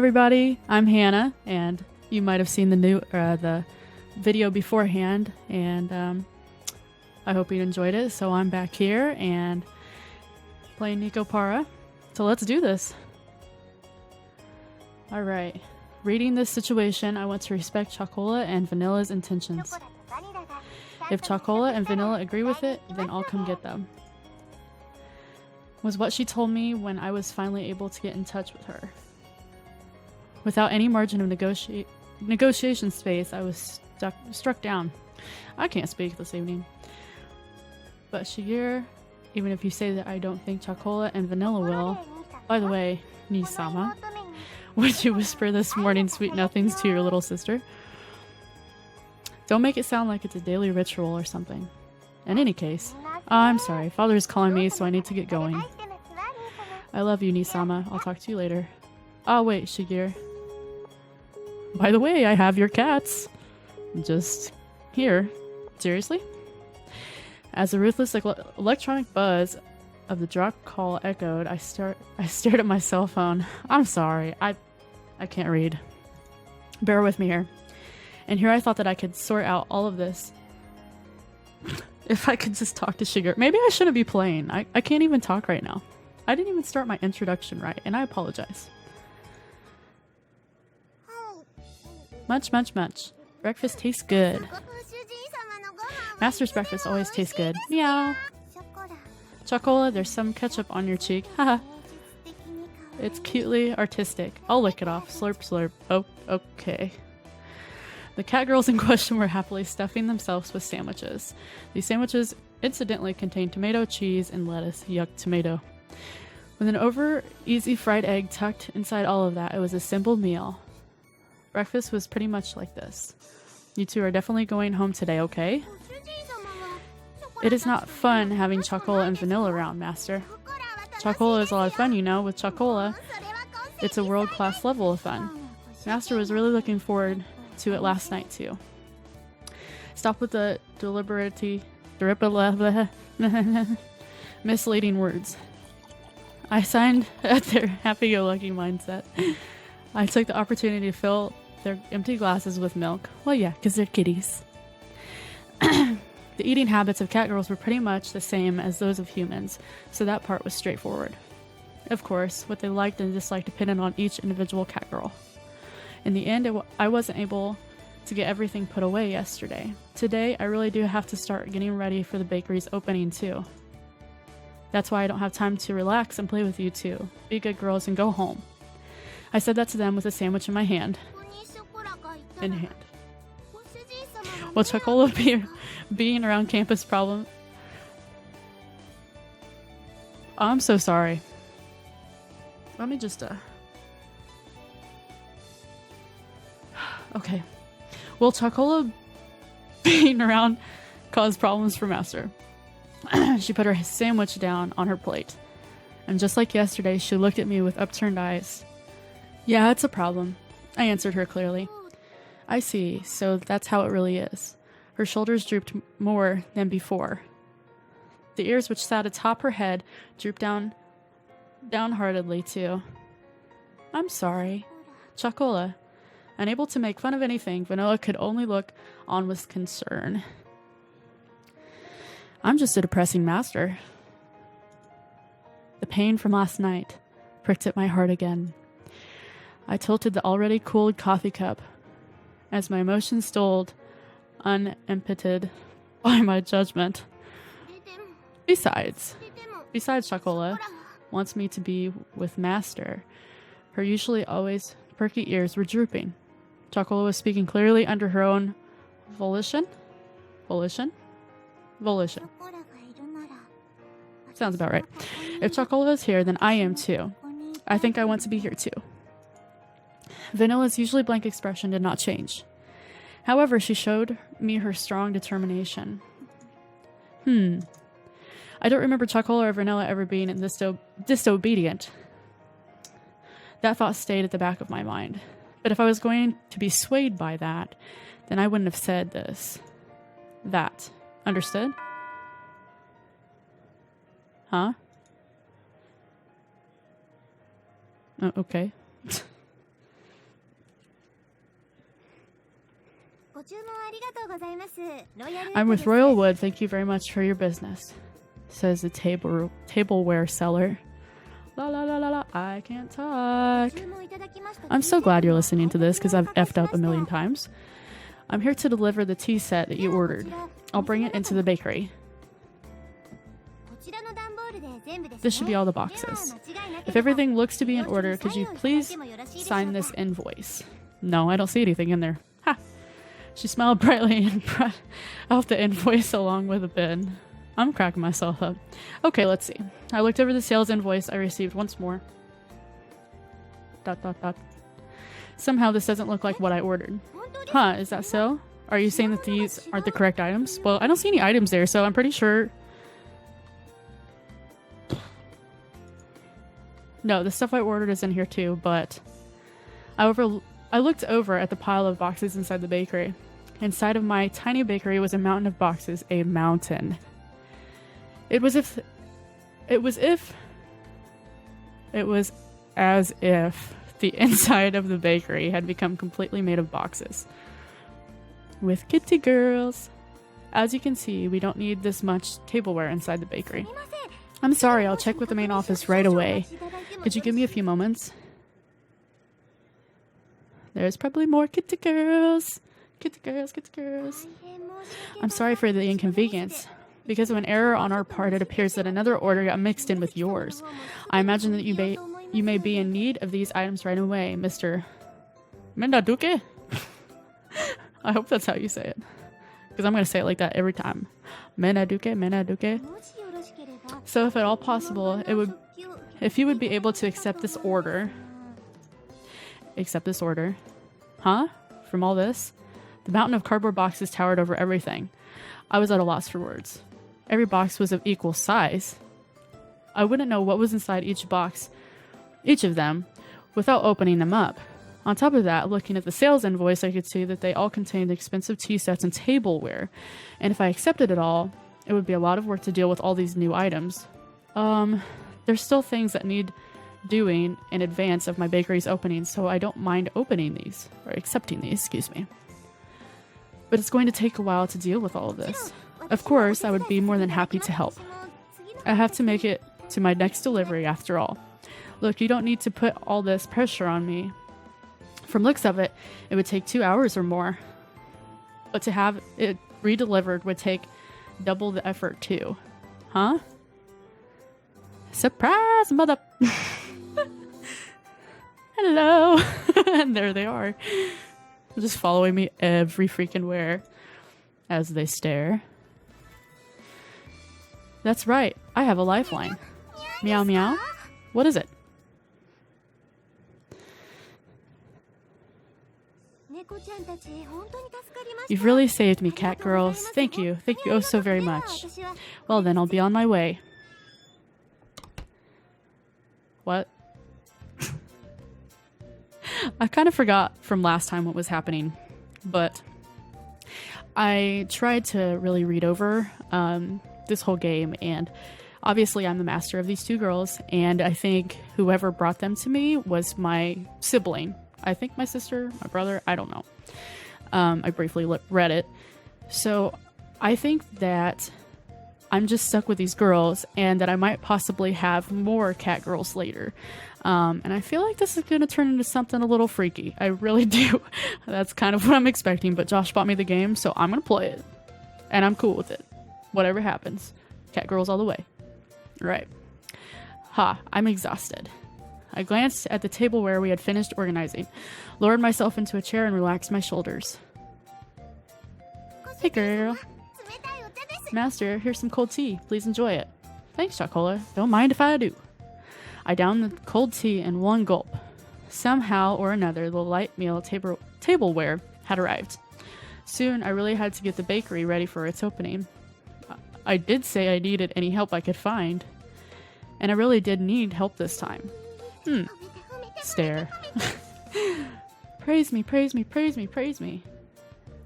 everybody, I'm Hannah, and you might have seen the video beforehand, and I hope you enjoyed it. So I'm back here and playing Nekopara. So let's do this. Alright, reading this situation, I want to respect Chocola and Vanilla's intentions. If Chocola and Vanilla agree with it, then I'll come get them. Was what she told me when I was finally able to get in touch with her. Without any margin of negotiation space, I was struck down. I can't speak this evening. But Shigeru, even if you say that I don't think Chocola and Vanilla will... By the way, Nisama, would you whisper this morning sweet nothings to your little sister? Don't make it sound like it's a daily ritual or something. In any case, I'm sorry, Father is calling me, so I need to get going. I love you, Nisama. I'll talk to you later. Oh, wait, Shigeru. By the way, I have your cats. Just here. Seriously? As the ruthless electronic buzz of the drop call echoed, I stared at my cell phone. I'm sorry. I can't read. Bear with me here. And here I thought that I could sort out all of this if I could just talk to Shigeru. Maybe I shouldn't be playing. I can't even talk right now. I didn't even start my introduction right, and I apologize. Much. Breakfast tastes good. Master's breakfast always tastes good. Meow. Chocola, there's some ketchup on your cheek. Haha. It's cutely artistic. I'll lick it off. Slurp, slurp. Oh, okay. The cat girls in question were happily stuffing themselves with sandwiches. These sandwiches incidentally contained tomato, cheese, and lettuce. Yuck, tomato. With an over-easy fried egg tucked inside all of that, it was a simple meal. Breakfast was pretty much like this. You two are definitely going home today, okay? It is not fun having Chocola and Vanilla around, Master. Chocola is a lot of fun, you know. With Chocola, it's a world-class level of fun. Master was really looking forward to it last night, too. Stop with the misleading words. I signed at their happy-go-lucky mindset. I took the opportunity to fill their empty glasses with milk. Well, yeah, because they're kitties. The eating habits of cat girls were pretty much the same as those of humans, so that part was straightforward. Of course, what they liked and disliked depended on each individual cat girl. In the end, I wasn't able to get everything put away yesterday. Today, I really do have to start getting ready for the bakery's opening, too. That's why I don't have time to relax and play with you two. Be good girls and go home. I said that to them with a sandwich in my hand. Well, Chocola being around campus problem... Oh, I'm so sorry. Let me just, Okay. Will Chocola being around cause problems for Master? She put her sandwich down on her plate. And just like yesterday, she looked at me with upturned eyes. Yeah, it's a problem. I answered her clearly. I see, so that's how it really is. Her shoulders drooped more than before. The ears which sat atop her head drooped downheartedly too. I'm sorry. Chocola. Unable to make fun of anything, Vanilla could only look on with concern. I'm just a depressing master. The pain from last night pricked at my heart again. I tilted the already cooled coffee cup as my emotions stoled, unimpeded by my judgment. Besides Chocola wants me to be with Master. Her usually always perky ears were drooping. Chocola was speaking clearly under her own volition. Sounds about right. If Chocola is here, then I am too. I think I want to be here too. Vanilla's usually blank expression did not change. However, she showed me her strong determination. I don't remember Chocola or Vanilla ever being disobedient. That thought stayed at the back of my mind. But if I was going to be swayed by that, then I wouldn't have said this. That. Understood? Huh? Oh, okay. I'm with Royal Wood. Thank you very much for your business, says the tableware seller. La la la la la. I can't talk. I'm so glad you're listening to this because I've effed up a million times. I'm here to deliver the tea set that you ordered. I'll bring it into the bakery. This should be all the boxes. If everything looks to be in order, could you please sign this invoice? No, I don't see anything in there. Ha! She smiled brightly and brought out the invoice along with a bin. I'm cracking myself up. Okay, let's see. I looked over the sales invoice I received once more. ... Somehow this doesn't look like what I ordered. Huh, is that so? Are you saying that these aren't the correct items? Well, I don't see any items there, so I'm pretty sure... No, the stuff I ordered is in here too, but... I looked over at the pile of boxes inside the bakery. Inside of my tiny bakery was a mountain of boxes. A mountain. It was as if the inside of the bakery had become completely made of boxes. With kitty girls. As you can see, we don't need this much tableware inside the bakery. I'm sorry, I'll check with the main office right away. Could you give me a few moments? There's probably more kitty girls. Kitty girls, kitty girls. I'm sorry for the inconvenience. Because of an error on our part, it appears that another order got mixed in with yours. I imagine that you may be in need of these items right away, Mr. Mendaduke? I hope that's how you say it. Because I'm going to say it like that every time. Mendaduke, Mendaduke. So if at all possible, if you would be able to accept this order. Accept this order. Huh? From all this? The mountain of cardboard boxes towered over everything. I was at a loss for words. Every box was of equal size. I wouldn't know what was inside each box, each of them, without opening them up. On top of that, looking at the sales invoice, I could see that they all contained expensive tea sets and tableware. And if I accepted it all, it would be a lot of work to deal with all these new items. There's still things that need doing in advance of my bakery's opening, so I don't mind opening these, or accepting these, excuse me. But it's going to take a while to deal with all of this. Of course, I would be more than happy to help. I have to make it to my next delivery after all. Look, you don't need to put all this pressure on me. From looks of it, it would take 2 hours or more. But to have it redelivered would take double the effort too. Huh? Surprise, mother... Hello! And there they are. Just following me every freaking where as they stare. That's right. I have a lifeline. Meow meow. What is it? You've really saved me, cat girls. Thank you. Thank you oh so very much. Well then, I'll be on my way. What? I kind of forgot from last time what was happening, but I tried to really read over this whole game, and obviously I'm the master of these two girls, and I think whoever brought them to me was my sibling. I think my sister, my brother, I don't know. I briefly read it. So I think that I'm just stuck with these girls, and that I might possibly have more cat girls later. And I feel like this is going to turn into something a little freaky. I really do. That's kind of what I'm expecting, but Josh bought me the game, so I'm going to play it. And I'm cool with it. Whatever happens. Cat girls all the way. Right. Ha, I'm exhausted. I glanced at the tableware we had finished organizing, lowered myself into a chair and relaxed my shoulders. Hey girl. Master, here's some cold tea. Please enjoy it. Thanks, Chocola. Don't mind if I do. I downed the cold tea in one gulp. Somehow or another, the light meal tableware had arrived. Soon, I really had to get the bakery ready for its opening. I did say I needed any help I could find. And I really did need help this time. Stare. Praise me, praise me, praise me, praise me.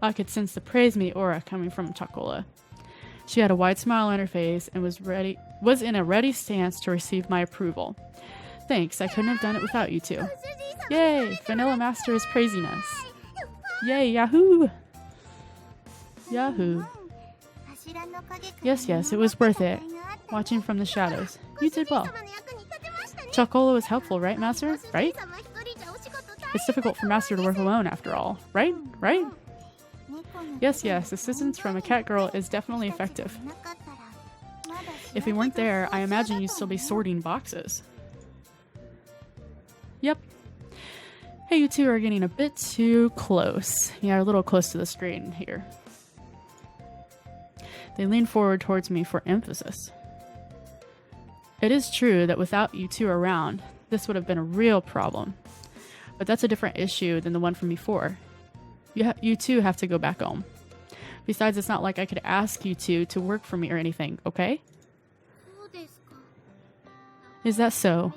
I could sense the praise me aura coming from Chocola. She had a wide smile on her face and was in a ready stance to receive my approval. Thanks, I couldn't have done it without you two. Yay, Vanilla Master is praising us. Yay, yahoo! Yahoo. Yes, yes, it was worth it. Watching from the shadows. You did well. Chocola was helpful, right, Master? Right? It's difficult for Master to work alone, after all. Right? Right? Yes, yes, assistance from a cat girl is definitely effective. If we weren't there, I imagine you'd still be sorting boxes. Yep. Hey, you two are getting a bit too close. Yeah, a little close to the screen here. They lean forward towards me for emphasis. It is true that without you two around, this would have been a real problem. But that's a different issue than the one from before. You two have to go back home. Besides, it's not like I could ask you two to work for me or anything, okay? Is that so?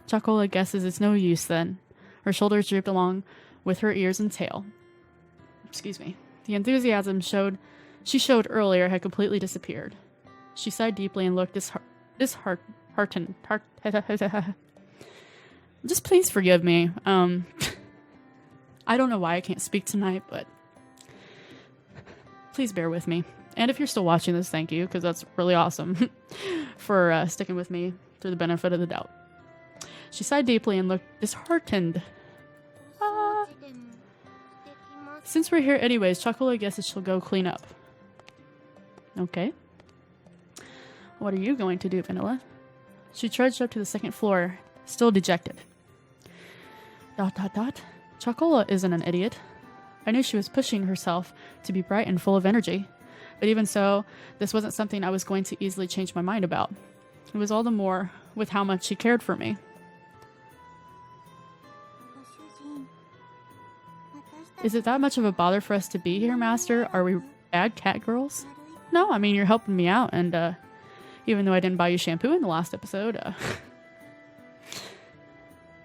Chocola guesses it's no use then. Her shoulders drooped along with her ears and tail. Excuse me. The enthusiasm she showed earlier had completely disappeared. She sighed deeply and looked disheartened. Just please forgive me. I don't know why I can't speak tonight, but please bear with me. And if you're still watching this, thank you, because that's really awesome for sticking with me through the benefit of the doubt. She sighed deeply and looked disheartened. Since we're here anyways, Chocola guesses she'll go clean up. Okay. What are you going to do, Vanilla? She trudged up to the second floor, still dejected. ... Chocola isn't an idiot. I knew she was pushing herself to be bright and full of energy. But even so, this wasn't something I was going to easily change my mind about. It was all the more with how much she cared for me. Is it that much of a bother for us to be here, Master? Are we bad cat girls? No, I mean, you're helping me out, and even though I didn't buy you shampoo in the last episode,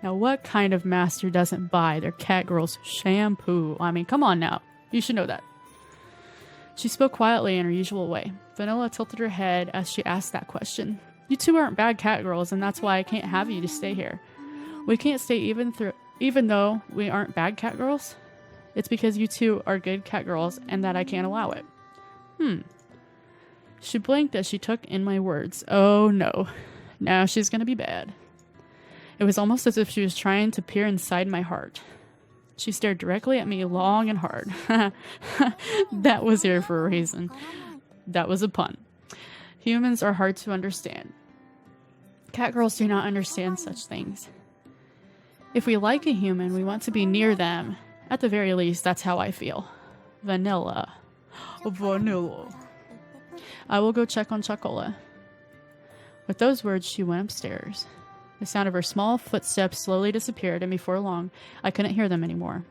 Now, what kind of master doesn't buy their cat girls shampoo? I mean, come on now. You should know that. She spoke quietly in her usual way. Vanilla tilted her head as she asked that question. You two aren't bad cat girls, and that's why I can't have you to stay here. We can't stay even though we aren't bad cat girls. It's because you two are good cat girls, and that I can't allow it. She blinked as she took in my words. Oh no. Now she's gonna be bad. It was almost as if she was trying to peer inside my heart. She stared directly at me long and hard. That was here for a reason. That was a pun. Humans are hard to understand. Cat girls do not understand such things. If we like a human, we want to be near them. At the very least, that's how I feel. Vanilla. Vanilla. I will go check on Chocola. With those words, she went upstairs. The sound of her small footsteps slowly disappeared, and before long, I couldn't hear them anymore.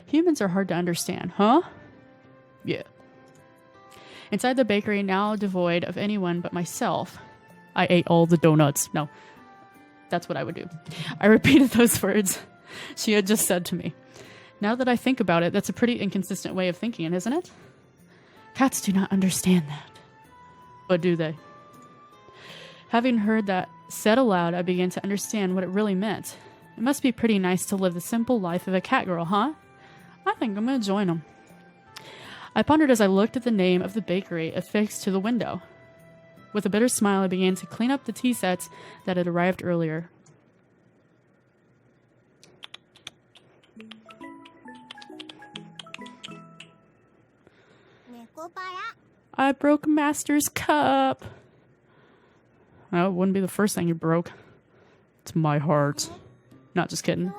Humans are hard to understand, huh? Yeah. Inside the bakery, now devoid of anyone but myself, I ate all the donuts. No, that's what I would do. I repeated those words she had just said to me. Now that I think about it, that's a pretty inconsistent way of thinking, isn't it? Cats do not understand that. But do they? Having heard that said aloud, I began to understand what it really meant. It must be pretty nice to live the simple life of a cat girl, huh? I think I'm going to join them. I pondered as I looked at the name of the bakery affixed to the window. With a bitter smile, I began to clean up the tea sets that had arrived earlier. I broke Master's cup. Well, it wouldn't be the first thing you broke. It's my heart. Not just kidding.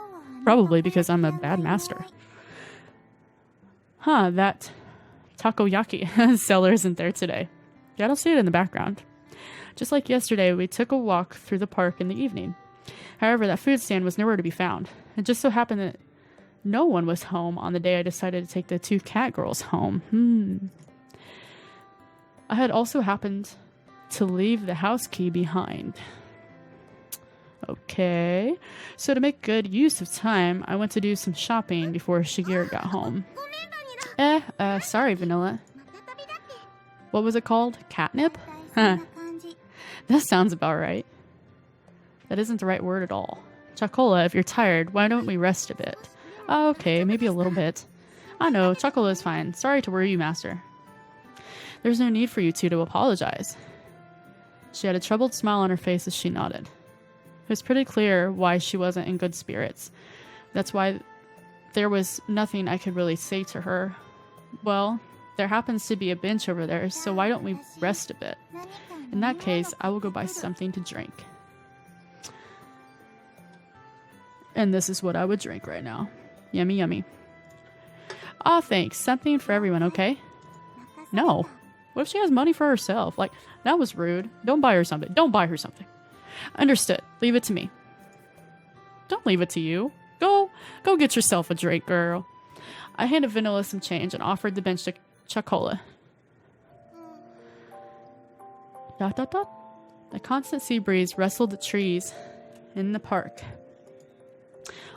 Probably because I'm a bad master. Huh, that takoyaki seller isn't there today. Yeah, I don't see it in the background. Just like yesterday, we took a walk through the park in the evening. However, that food stand was nowhere to be found. It just so happened that no one was home on the day I decided to take the two cat girls home. I had also happened to leave the house key behind. Okay. So to make good use of time, I went to do some shopping before Shigeru got home. Sorry, Vanilla. What was it called? Catnip? Huh. That sounds about right. That isn't the right word at all. Chocola, if you're tired, why don't we rest a bit? Okay, maybe a little bit. I know, Chocola is fine. Sorry to worry you, Master. There's no need for you two to apologize. She had a troubled smile on her face as she nodded. It was pretty clear why she wasn't in good spirits. That's why there was nothing I could really say to her. Well, there happens to be a bench over there, so why don't we rest a bit? In that case, I will go buy something to drink. And this is what I would drink right now. Yummy, yummy. Aw, thanks. Something for everyone, okay? No. What if she has money for herself? Like, that was rude. Don't buy her something. Don't buy her something. Understood. Leave it to me. Don't leave it to you. Go get yourself a drink, girl. I handed Vanilla some change and offered the bench to Chocola. Dot, dot, dot. The constant sea breeze rustled the trees in the park.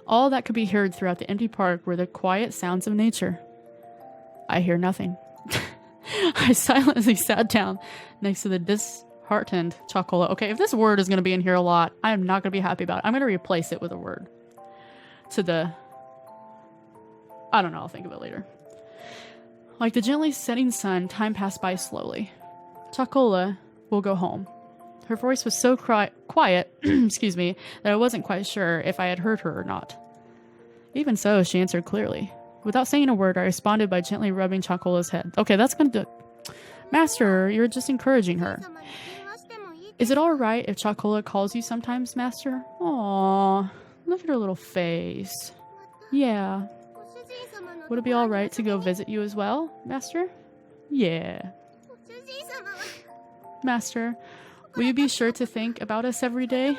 All that could be heard throughout the empty park were the quiet sounds of nature. I hear nothing. I silently sat down next to the disheartened Chocola. Okay, if this word is going to be in here a lot, I am not going to be happy about it. I'm going to replace it with a word. I don't know, I'll think of it later. Like the gently setting sun, time passed by slowly. Chocola will go home. Her voice was so quiet, excuse me, that I wasn't quite sure if I had heard her or not. Even so, she answered clearly. Without saying a word, I responded by gently rubbing Chocola's head. Okay, that's gonna do it. Master, you're just encouraging her. Is it alright if Chocola calls you sometimes, Master? Aww, look at her little face. Yeah. Would it be alright to go visit you as well, Master? Yeah. Master, will you be sure to think about us every day?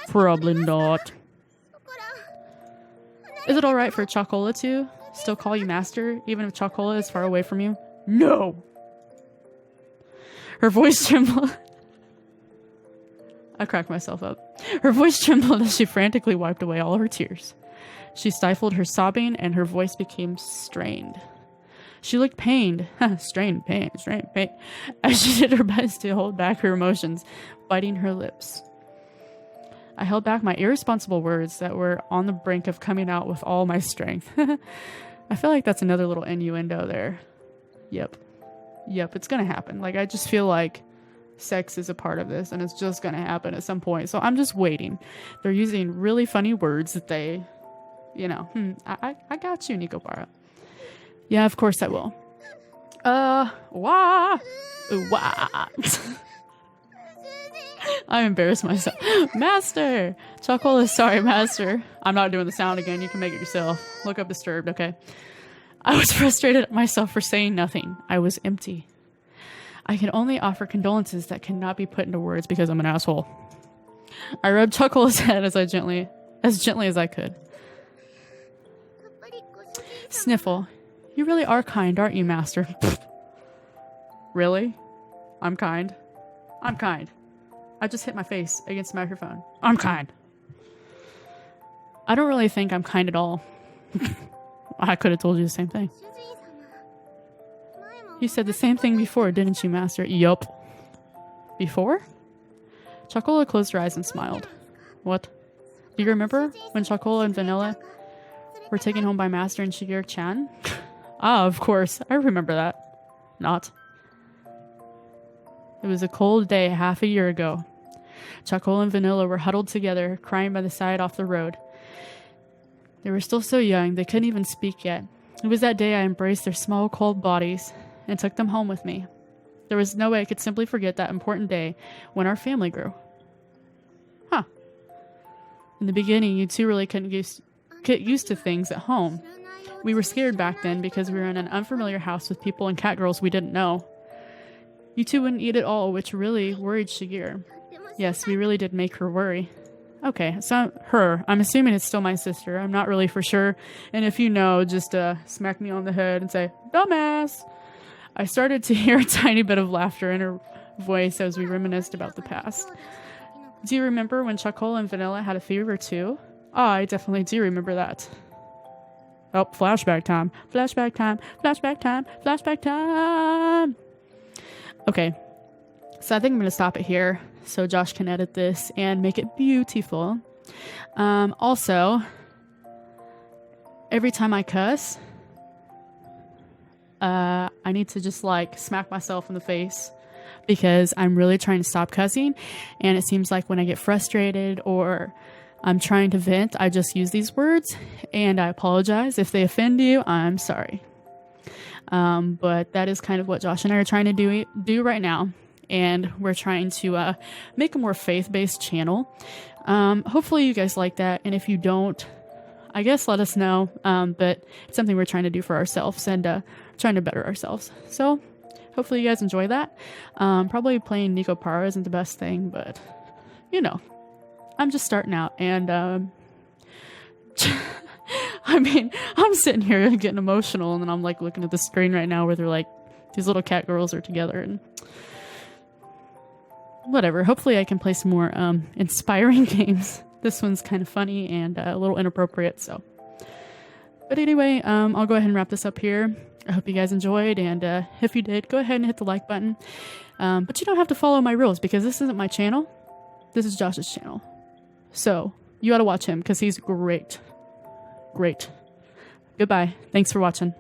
Probably not. Is it alright for Chocola to still call you Master, even if Chocola is far away from you? No! Her voice trembled. I cracked myself up. Her voice trembled as she frantically wiped away all her tears. She stifled her sobbing and her voice became strained. She looked pained. strained pain. As she did her best to hold back her emotions, biting her lips. I held back my irresponsible words that were on the brink of coming out with all my strength. I feel like that's another little innuendo there. Yep, it's gonna happen. Like, I just feel like sex is a part of this and it's just gonna happen at some point. So I'm just waiting. They're using really funny words that they, I got you, Nekopara. Yeah, of course I will. Wah! I embarrassed myself. Master! Chocola, sorry, Master. I'm not doing the sound again. You can make it yourself. Look up Disturbed, okay? I was frustrated at myself for saying nothing. I was empty. I can only offer condolences that cannot be put into words because I'm an asshole. I rubbed Chocola's head as gently as I could. Sniffle. You really are kind, aren't you, Master? Really? I'm kind? I'm kind. I just hit my face against the microphone. I'm kind. I don't really think I'm kind at all. I could have told you the same thing. You said the same thing before, didn't you, Master? Yup. Before? Chocola closed her eyes and smiled. What? Do you remember when Chocola and Vanilla were taken home by Master and Shigeru-chan? Ah, of course. I remember that. Not. It was a cold day half a year ago. Chocola and Vanilla were huddled together, crying by the side off the road. They were still so young, they couldn't even speak yet. It was that day I embraced their small, cold bodies and took them home with me. There was no way I could simply forget that important day when our family grew. Huh. In the beginning, you two really couldn't get used to things at home. We were scared back then because we were in an unfamiliar house with people and cat girls we didn't know. You two wouldn't eat at all, which really worried Shigeru. Yes, we really did make her worry. Okay, so her. I'm assuming it's still my sister. I'm not really for sure. And if you know, just smack me on the head and say, dumbass! I started to hear a tiny bit of laughter in her voice as we reminisced about the past. Do you remember when Chocola and Vanilla had a fever too? Oh, I definitely do remember that. Oh, flashback time. Flashback time. Flashback time. Flashback time. Okay. So I think I'm going to stop it here so Josh can edit this and make it beautiful. Also, every time I cuss, I I need to just like smack myself in the face because I'm really trying to stop cussing. And it seems like when I get frustrated or I'm trying to vent, I just use these words, and I apologize. If they offend you, I'm sorry. But that is kind of what Josh and I are trying to do right now. And we're trying to make a more faith-based channel. Hopefully you guys like that. And if you don't, I guess let us know. But it's something we're trying to do for ourselves and trying to better ourselves. So hopefully you guys enjoy that. Probably playing Nekopara isn't the best thing, but you know, I'm just starting out. And I mean, I'm sitting here getting emotional, and then I'm like looking at the screen right now where they're like, these little cat girls are together, and whatever. Hopefully I can play some more inspiring games. This one's kind of funny and a little inappropriate, so. But anyway, I'll go ahead and wrap this up here. I hope you guys enjoyed, and if you did, go ahead and hit the like button. But you don't have to follow my rules, because this isn't my channel. This is Josh's channel. So you ought to watch him, because he's great. Great. Goodbye. Thanks for watching.